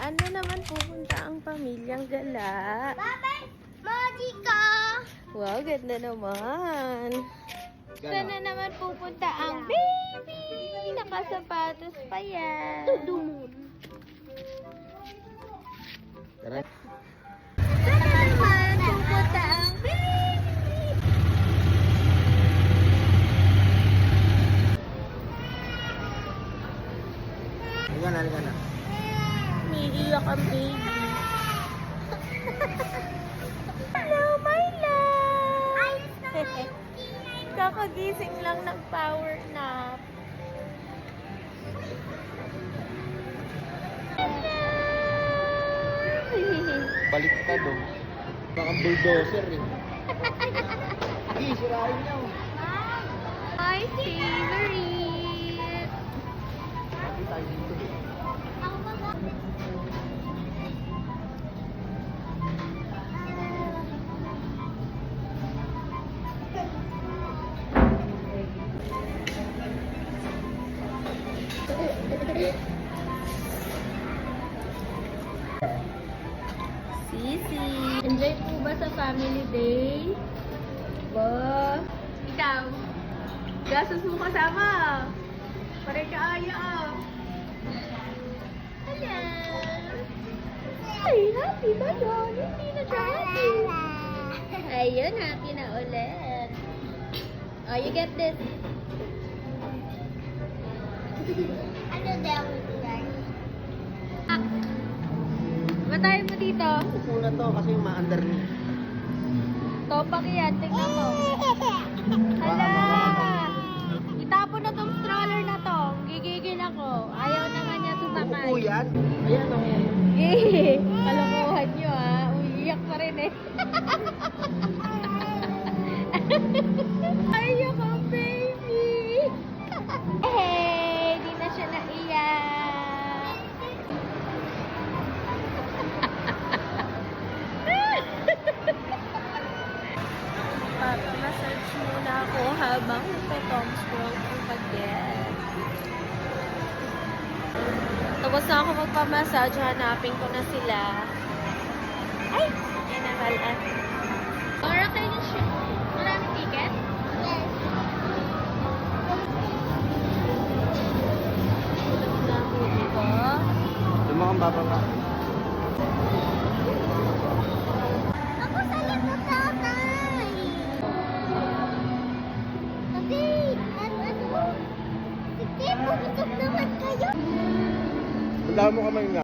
Saan na naman pupunta ang pamilyang gala? Bye-bye, Mojica! Wow, ganda naman. Saan na naman pupunta ang baby? Nakasapatos pa yan. Tudumon. Tara. Saan na naman pupunta ang baby? Halika na. Umiiyak ang baby. Hello, my love! Kakagising lang ng power nap. Baliktad oh. Baka bulldozer eh. Hindi, sirain niya oh. My favorite! Hindi tayo dito eh. Sisi! Enjoy po ba sa family day? Ba? Ikaw? Gasos mo kasama. Pare ka aya ah. Hello! Ay, happy ba yun? Hindi na siya happy. Ayun, happy na ulit. Oh, you get this. Ano daw? Matay mo dito. Upo na to kasi maandar niya. Topak yan, tingnan mo. Hala! Itapon na tong stroller na to. Gigigil ako. Ayaw na nga niya sumakay. Upo yan. Ayan oh. Eh, kalokohan nyo ah. Uiyak pa rin eh. Ayaw ko, baby. Hey, di na siya naiyak. Papa-massage muna ako habang nagpa-Tom's World ang pag-get. Tapos na ako magpa-massage, hanapin ko na sila. Ay! Yan na pala. Laura, kayo na siya. Maraming ticket? Yes. Tulog na ako dito. Lumakang bababa. Ako sa likod tatay. Kasi, ano? Sige, puputok naman kayo. Ang dami mo kamay nga.